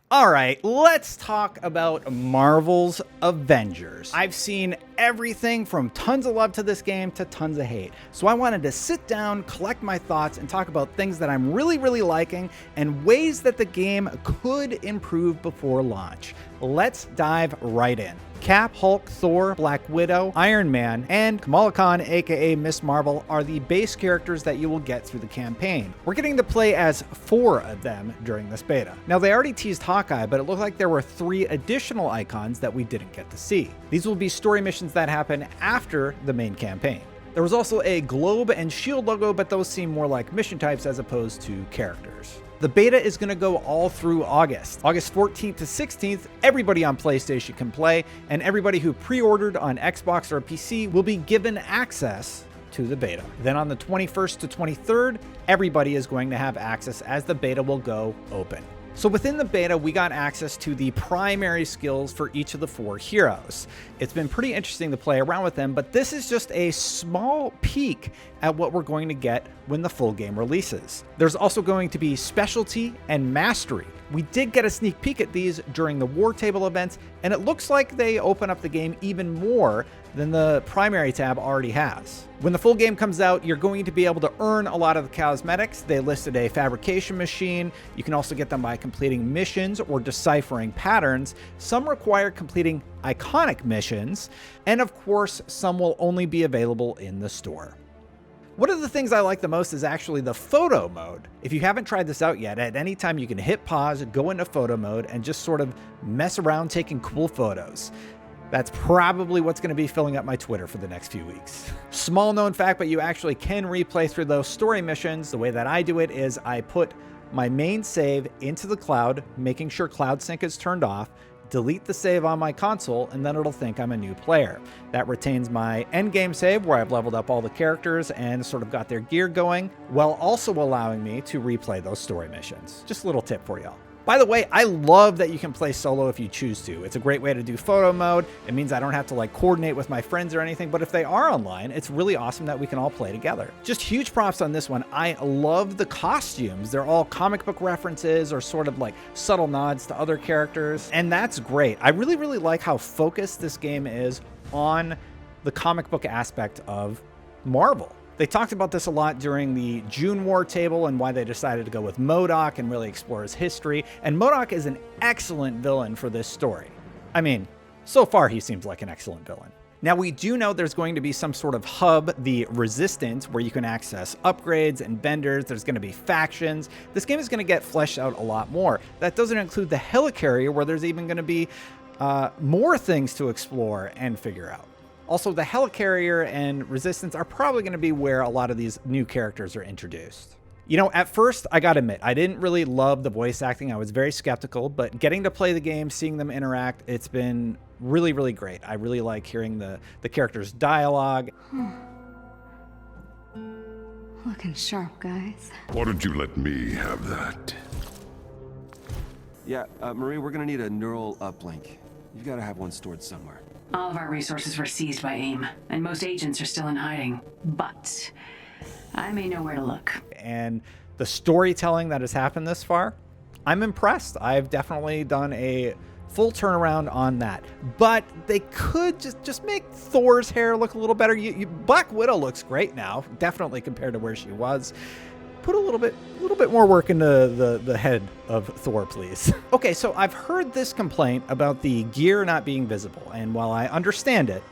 All right, let's talk about Marvel's Avengers. I've seen everything from tons of love to this game to tons of hate. So I wanted to sit down, collect my thoughts, and talk about things that I'm really liking and ways that the game could improve before launch. Let's dive right in. Cap, Hulk, Thor, Black Widow, Iron Man, and Kamala Khan, aka Miss Marvel, are the base characters that you will get through the campaign. We're getting to play as 4 of them during this beta. Now, they already teased Hawkeye, but it looked like there were 3 additional icons that we didn't get to see. These will be story missions that happen after the main campaign. There was also a globe and shield logo, but those seem more like mission types as opposed to characters. The beta is going to go all through August. August 14th to 16th, everybody on PlayStation can play, and everybody who pre-ordered on Xbox or PC will be given access to the beta. Then on the 21st to 23rd, everybody is going to have access as the beta will go open. So within the beta, we got access to the primary skills for each of the 4 heroes. It's been pretty interesting to play around with them, but this is just a small peek at what we're going to get when the full game releases. There's also going to be specialty and mastery. We did get a sneak peek at these during the War Table events, and it looks like they open up the game even more than the primary tab already has. When the full game comes out, you're going to be able to earn a lot of the cosmetics. They listed a fabrication machine. You can also get them by completing missions or deciphering patterns. Some require completing iconic missions, and of course, some will only be available in the store. One of the things I like the most is actually the photo mode. If you haven't tried this out yet, at any time you can hit pause, go into photo mode, and just sort of mess around taking cool photos. That's probably what's going to be filling up my Twitter for the next few weeks. Small known fact, but you actually can replay through those story missions. The way that I do it is I put my main save into the cloud, making sure cloud sync is turned off, delete the save on my console, and then it'll think I'm a new player. That retains my endgame save where I've leveled up all the characters and sort of got their gear going, while also allowing me to replay those story missions. Just a little tip for y'all. By the way, I love that you can play solo if you choose to. It's a great way to do photo mode. It means I don't have to like coordinate with my friends or anything, but if they are online, it's really awesome that we can all play together. Just huge props on this one. I love the costumes. They're all comic book references or sort of like subtle nods to other characters, and that's great. I really like how focused this game is on the comic book aspect of Marvel. They talked about this a lot during the June War Table and why they decided to go with MODOK and really explore his history. And MODOK is an excellent villain for this story. I mean, so far he seems like an excellent villain. Now, we do know there's going to be some sort of hub, the Resistance, where you can access upgrades and vendors. There's going to be factions. This game is going to get fleshed out a lot more. That doesn't include the HELICARRIER, where there's even going to be more things to explore and figure out. Also, the HELICARRIER and Resistance are probably going to be where a lot of these new characters are introduced. You know, at first, I gotta admit, I didn't really love the voice acting. I was very skeptical, but getting to play the game, seeing them interact, it's been really great. I really like hearing the characters' dialogue. Looking sharp, guys. Why don't you let me have that? Yeah, Marie, we're gonna need a neural uplink. You've got to have one stored somewhere. All of our resources were seized by AIM, and most agents are still in hiding. But I may know where to look. And the storytelling that has happened this far, I'm impressed. I've definitely done a full turnaround on that. But they could just make Thor's hair look a little better. Black Widow looks great now, definitely compared to where she was. Put a little bit more work into the head of Thor, please. Okay, so I've heard this complaint about the gear not being visible, and while I understand it,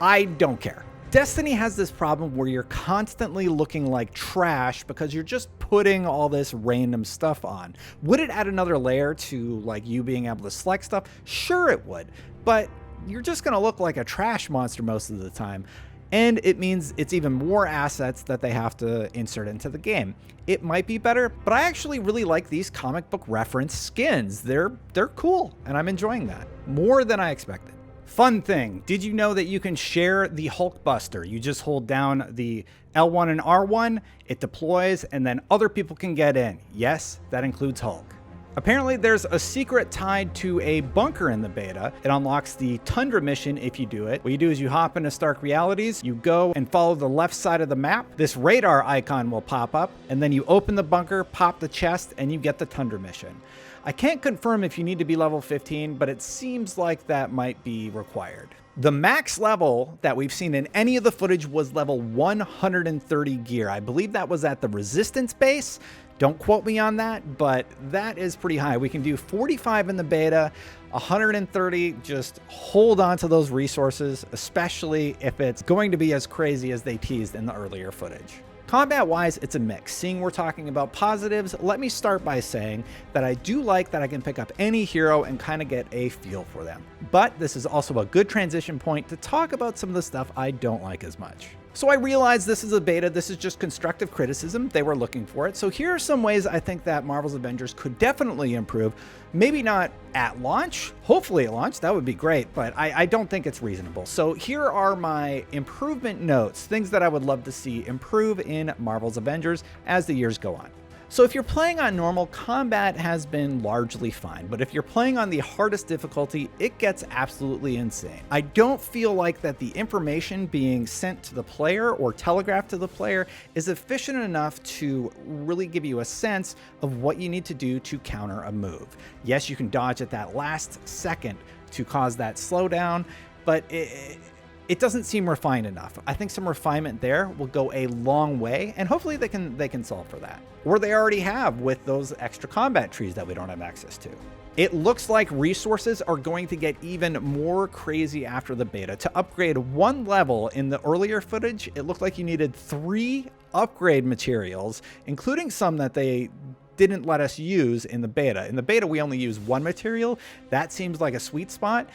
I don't care. Destiny has this problem where you're constantly looking like trash because you're just putting all this random stuff on. Would it add another layer to like you being able to select stuff? Sure it would, but you're just gonna look like a trash monster most of the time. And it means it's even more assets that they have to insert into the game. It might be better, but I actually really like these comic book reference skins. They're cool, and I'm enjoying that more than I expected. Fun thing, did you know that you can share the HULKBUSTER? You just hold down the L1 and R1, it deploys, and then other people can get in. Yes, that includes Hulk. Apparently there's a secret tied to a bunker in the beta. It unlocks the Tundra mission if you do it. What you do is you hop into Stark Realities, you go and follow the left side of the map. This radar icon will pop up, and then you open the bunker, pop the chest, and you get the Tundra mission. I can't confirm if you need to be level 15, but it seems like that might be required. The max level that we've seen in any of the footage was level 130 gear. I believe that was at the Resistance base. Don't quote me on that, but that is pretty high. We can do 45 in the beta, 130. Just hold on to those resources, especially if it's going to be as crazy as they teased in the earlier footage. Combat-wise, it's a mix. Seeing we're talking about positives, let me start by saying that I do like that I can pick up any hero and kind of get a feel for them. But this is also a good transition point to talk about some of the stuff I don't like as much. So I realize this is a beta, this is just constructive criticism, they were looking for it. So here are some ways I think that Marvel's Avengers could definitely improve. Maybe not at launch, hopefully at launch, that would be great, but I don't think it's reasonable. So here are my improvement notes, things that I would love to see improve in Marvel's Avengers as the years go on. So if you're playing on normal, combat has been largely fine, but if you're playing on the hardest difficulty, it gets absolutely insane. I don't feel like that the information being sent to the player or telegraphed to the player is efficient enough to really give you a sense of what you need to do to counter a move. Yes, you can dodge at that last second to cause that slowdown, but it doesn't seem refined enough. I think some refinement there will go a long way, and hopefully they can solve for that. Or they already have with those extra combat trees that we don't have access to. It looks like resources are going to get even more crazy after the beta. To upgrade one level in the earlier footage, it looked like you needed 3 upgrade materials, including some that they didn't let us use in the beta. In the beta, we only use 1 material. That seems like a sweet spot,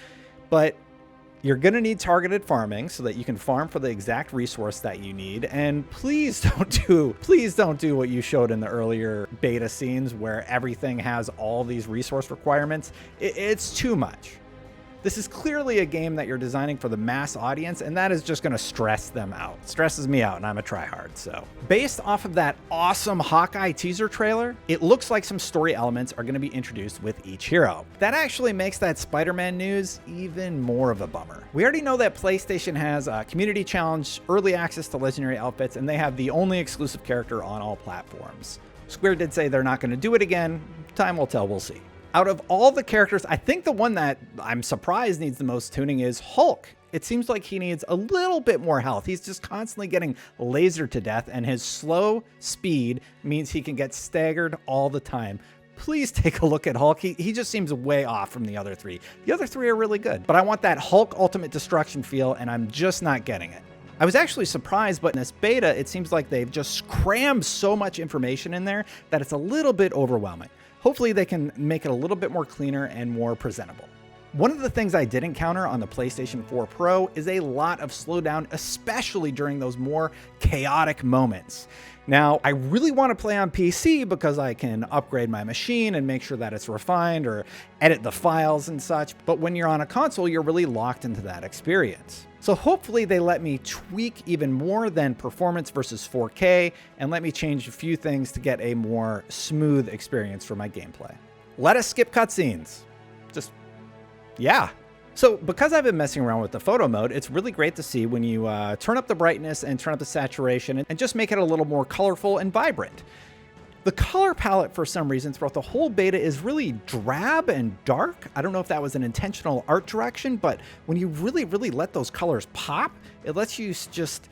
but you're going to need targeted farming so that you can farm for the exact resource that you need. And please don't do what you showed in the earlier beta scenes where everything has all these resource requirements. It's too much. This is clearly a game that you're designing for the mass audience, and that is just going to stress them out. Stresses me out, and I'm a tryhard. So based off of that awesome Hawkeye teaser trailer, it looks like some story elements are going to be introduced with each hero. That actually makes that Spider-Man news even more of a bummer. We already know that PlayStation has a community challenge, early access to legendary outfits, and they have the only exclusive character on all platforms. Square did say they're not going to do it again. Time will tell, we'll see. Out of all the characters, I think the one that I'm surprised needs the most tuning is Hulk. It seems like he needs a little bit more health. He's just constantly getting lasered to death, and his slow speed means he can get staggered all the time. Please take a look at Hulk. He just seems way off from the other 3. The other 3 are really good, but I want that Hulk Ultimate Destruction feel, and I'm just not getting it. I was actually surprised, but in this beta, it seems like they've just crammed so much information in there that it's a little bit overwhelming. Hopefully they can make it a little bit more cleaner and more presentable. One of the things I did encounter on the PlayStation 4 Pro is a lot of slowdown, especially during those more chaotic moments. Now, I really want to play on PC because I can upgrade my machine and make sure that it's refined or edit the files and such, but when you're on a console, you're really locked into that experience. So hopefully they let me tweak even more than performance versus 4K and let me change a few things to get a more smooth experience for my gameplay. Let us skip cutscenes. Yeah. So because I've been messing around with the photo mode, it's really great to see when you turn up the brightness and turn up the saturation and just make it a little more colorful and vibrant. The color palette, for some reason, throughout the whole beta is really drab and dark. I don't know if that was an intentional art direction, but when you really let those colors pop, it lets you just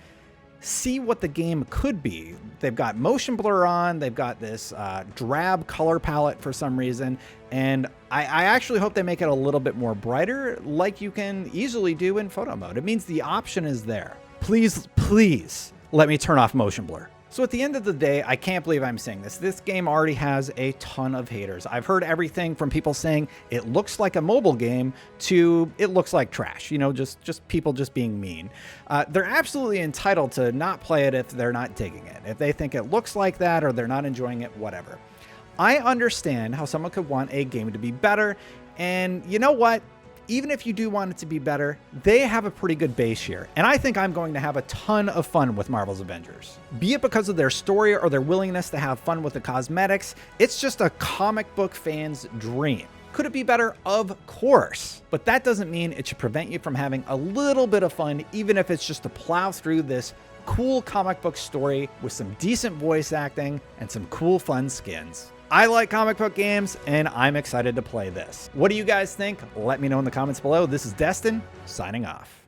see what the game could be. They've got motion blur on, they've got this drab color palette for some reason, and I actually hope they make it a little bit more brighter, like you can easily do in photo mode. It means the option is there. Please let me turn off motion blur. So at the end of the day, I can't believe I'm saying this. This game already has a ton of haters. I've heard everything from people saying it looks like a mobile game to it looks like trash. You know, just people just being mean. They're absolutely entitled to not play it if they're not digging it. If they think it looks like that or they're not enjoying it, whatever. I understand how someone could want a game to be better. And you know what? Even if you do want it to be better, they have a pretty good base here. And I think I'm going to have a ton of fun with Marvel's Avengers. Be it because of their story or their willingness to have fun with the cosmetics, it's just a comic book fan's dream. Could it be better? Of course. But that doesn't mean it should prevent you from having a little bit of fun, even if it's just to plow through this cool comic book story with some decent voice acting and some cool fun skins. I like comic book games, and I'm excited to play this. What do you guys think? Let me know in the comments below. This is Destin, signing off.